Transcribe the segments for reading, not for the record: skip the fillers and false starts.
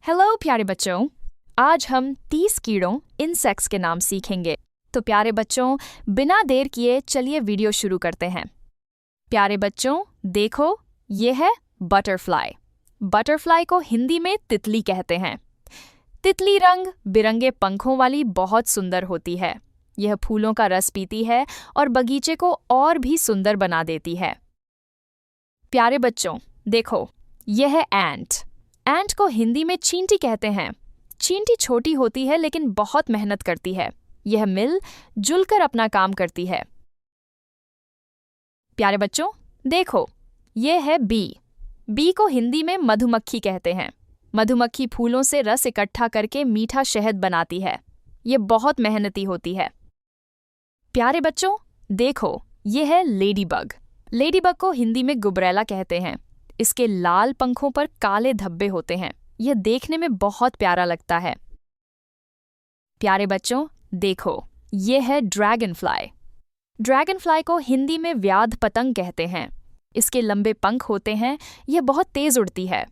Hello प्यारे बच्चों, आज हम 30 कीड़ों इंसेक्ट्स के नाम सीखेंगे। तो प्यारे बच्चों, बिना देर किए चलिए वीडियो शुरू करते हैं। प्यारे बच्चों, देखो, ये है बटरफ्लाई। बटरफ्लाई को हिंदी में तितली कहते हैं। तितली रंग बिरंगे पंखों वाली बहुत सुंदर होती है। यह फूलों का रस पीती है और बगीचे को और भी सुंदर बना देती है। प्यारे बच्चों, देखो, यह है एंट। एंट को हिंदी में चींटी कहते हैं। चींटी छोटी होती है लेकिन बहुत मेहनत करती है। यह मिल जुलकर अपना काम करती है। प्यारे बच्चों, देखो, यह है बी। बी को हिंदी में मधुमक्खी कहते हैं। मधुमक्खी फूलों से रस इकट्ठा करके मीठा शहद बनाती है। यह बहुत मेहनती होती है। प्यारे बच्चों, देखो, यह है लेडीबग। लेडीबग को हिंदी में गुबरैला कहते हैं। इसके लाल पंखों पर काले धब्बे होते हैं। यह देखने में बहुत प्यारा लगता है। प्यारे बच्चों, देखो, यह है ड्रैगन फ्लाई। ड्रैगन फ्लाई को हिंदी में व्याध पतंग कहते हैं। इसके लंबे पंख होते हैं। यह बहुत तेज उड़ती है।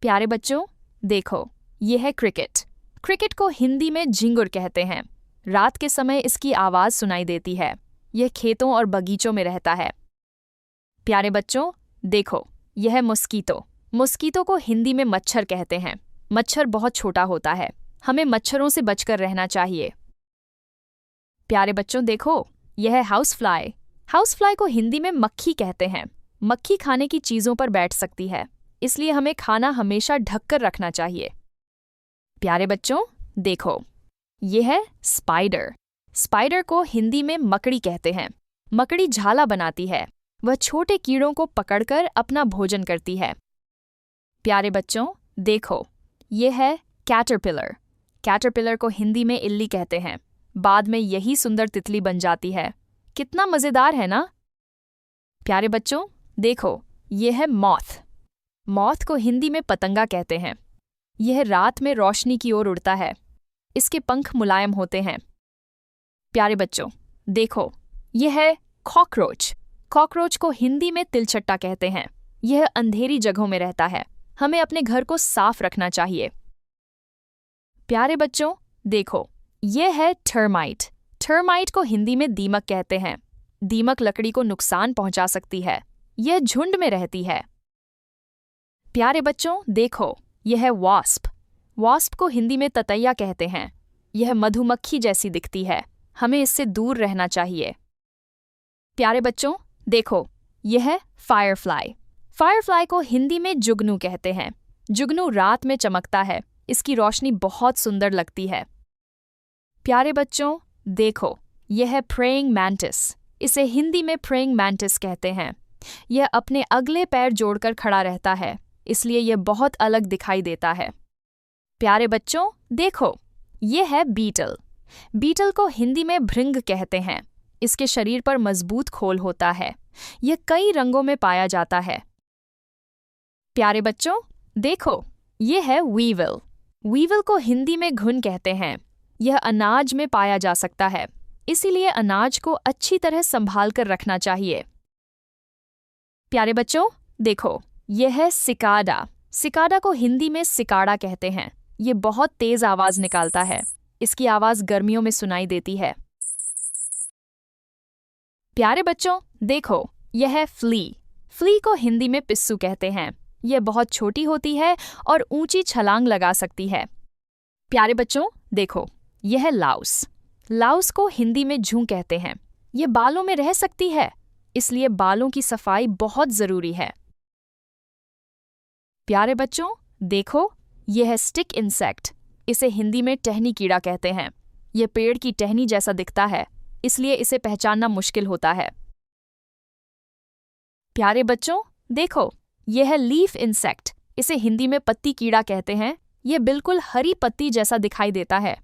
प्यारे बच्चों, देखो, यह है क्रिकेट। क्रिकेट को हिंदी में झिंगुर कहते हैं। रात के समय इसकी आवाज सुनाई देती है। यह खेतों और बगीचों में रहता है। प्यारे बच्चों, देखो, यह है मस्कीटो। मस्कीटो को हिंदी में मच्छर कहते हैं। मच्छर बहुत छोटा होता है। हमें मच्छरों से बचकर रहना चाहिए। प्यारे बच्चों, देखो, यह है हाउस फ्लाई। हाउस फ्लाई को हिंदी में मक्खी कहते हैं। मक्खी खाने की चीजों पर बैठ सकती है, इसलिए हमें खाना हमेशा ढककर रखना चाहिए। प्यारे बच्चों, देखो, यह है स्पाइडर। स्पाइडर को हिंदी में मकड़ी कहते हैं। मकड़ी झाला बनाती है। वह छोटे कीड़ों को पकड़कर अपना भोजन करती है। प्यारे बच्चों, देखो, यह है कैटरपिलर। कैटरपिलर को हिंदी में इल्ली कहते हैं। बाद में यही सुंदर तितली बन जाती है। कितना मजेदार है ना? प्यारे बच्चों, देखो, यह है मॉथ। मॉथ को हिंदी में पतंगा कहते हैं। यह रात में रोशनी की ओर उड़ता है। इसके पंख मुलायम होते हैं। प्यारे बच्चों, देखो, यह है कॉकरोच। कॉकरोच को हिंदी में तिलचट्टा कहते हैं। यह अंधेरी जगहों में रहता है। हमें अपने घर को साफ रखना चाहिए। प्यारे बच्चों, देखो, यह है टर्माइट। टर्माइट को हिंदी में दीमक कहते हैं। दीमक लकड़ी को नुकसान पहुंचा सकती है। यह झुंड में रहती है। प्यारे बच्चों, देखो, यह है वास्प। वास्प को हिंदी में ततैया कहते हैं। यह मधुमक्खी जैसी दिखती है। हमें इससे दूर रहना चाहिए। प्यारे बच्चों, देखो, यह है फायरफ्लाई। फायरफ्लाई को हिंदी में जुगनू कहते हैं। जुगनू रात में चमकता है। इसकी रोशनी बहुत सुंदर लगती है। प्यारे बच्चों, देखो, यह है प्रेइंग मैंटिस। इसे हिंदी में प्रेइंग मैंटिस कहते हैं। यह अपने अगले पैर जोड़कर खड़ा रहता है, इसलिए यह बहुत अलग दिखाई देता है। प्यारे बच्चों, देखो, यह है बीटल। बीटल को हिंदी में भृंग कहते हैं। इसके शरीर पर मजबूत खोल होता है। यह कई रंगों में पाया जाता है। प्यारे बच्चों, देखो, यह है वीवल। वीवल को हिंदी में घुन कहते हैं। यह अनाज में पाया जा सकता है, इसीलिए अनाज को अच्छी तरह संभाल कर रखना चाहिए। प्यारे बच्चों, देखो, यह है सिकाडा। सिकाडा को हिंदी में सिकाड़ा कहते हैं। यह बहुत तेज आवाज निकालता है। इसकी आवाज गर्मियों में सुनाई देती है। प्यारे बच्चों, देखो, यह है फ्ली। फ्ली को हिंदी में पिस्सू कहते हैं। यह बहुत छोटी होती है और ऊंची छलांग लगा सकती है। प्यारे बच्चों, देखो, यह है लाउस। लाउस को हिंदी में जूं कहते हैं। यह बालों में रह सकती है, इसलिए बालों की सफाई बहुत जरूरी है। प्यारे बच्चों, देखो, यह है स्टिक इंसेक्ट। इसे हिंदी में टहनी कीड़ा कहते हैं। यह पेड़ की टहनी जैसा दिखता है, इसलिए इसे पहचानना मुश्किल होता है। प्यारे बच्चों, देखो, यह है लीफ इंसेक्ट। इसे हिंदी में पत्ती कीड़ा कहते हैं। यह बिल्कुल हरी पत्ती जैसा दिखाई देता है।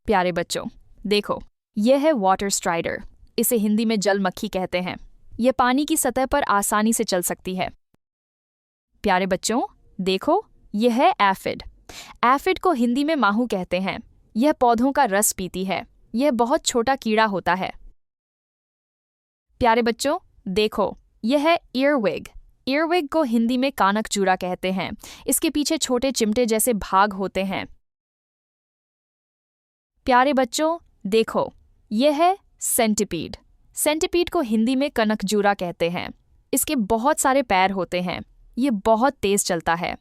प्यारे बच्चों, देखो, यह है वाटर स्ट्राइडर। इसे हिंदी में जल मक्खी कहते हैं। यह पानी की सतह पर आसानी से चल सकती है। प्यारे बच्चों, देखो, यह है एफिड। एफिड को हिंदी में माहू कहते हैं। यह पौधों का रस पीती है। यह बहुत छोटा कीड़ा होता है। प्यारे बच्चों, देखो, यह है ईयरविग। ईयरविग को हिंदी में कानक चूड़ा कहते हैं। इसके पीछे छोटे चिमटे जैसे भाग होते हैं। प्यारे बच्चों, देखो, यह है सेंटिपीड। सेंटिपीड को हिंदी में कनकजूरा कहते हैं। इसके बहुत सारे पैर होते हैं। ये बहुत तेज चलता है।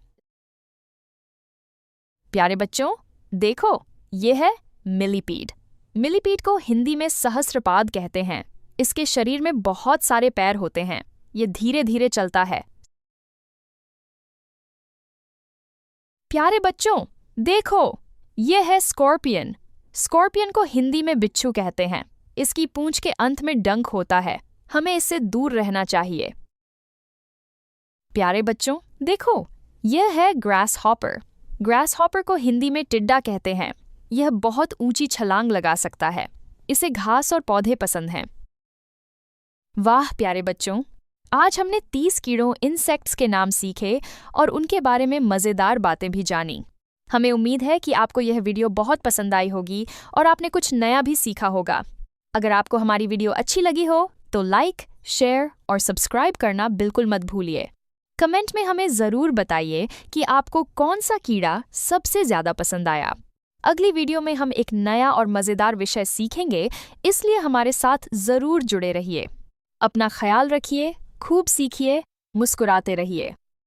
प्यारे बच्चों, देखो, यह है मिलीपीड। मिलीपीड को हिंदी में सहस्त्रपाद कहते हैं। इसके शरीर में बहुत सारे पैर होते हैं। ये धीरे धीरे चलता है। प्यारे बच्चों, देखो, यह है स्कॉर्पियन। स्कॉर्पियन को हिंदी में बिच्छू कहते हैं। इसकी पूंछ के अंत में डंक होता है। हमें इससे दूर रहना चाहिए। प्यारे बच्चों, देखो, यह है ग्रास हॉपर। ग्रास हॉपर को हिंदी में टिड्डा कहते हैं। यह बहुत ऊंची छलांग लगा सकता है। इसे घास और पौधे पसंद हैं। वाह प्यारे बच्चों, आज हमने 30 कीड़ों इंसेक्ट्स के नाम सीखे और उनके बारे में मज़ेदार बातें भी जानी। हमें उम्मीद है कि आपको यह वीडियो बहुत पसंद आई होगी और आपने कुछ नया भी सीखा होगा। अगर आपको हमारी वीडियो अच्छी लगी हो तो लाइक, शेयर और सब्सक्राइब करना बिल्कुल मत भूलिए। कमेंट में हमें ज़रूर बताइए कि आपको कौन सा कीड़ा सबसे ज़्यादा पसंद आया। अगली वीडियो में हम एक नया और मज़ेदार विषय सीखेंगे, इसलिए हमारे साथ ज़रूर जुड़े रहिए। अपना ख्याल रखिए, खूब सीखिए, मुस्कुराते रहिए।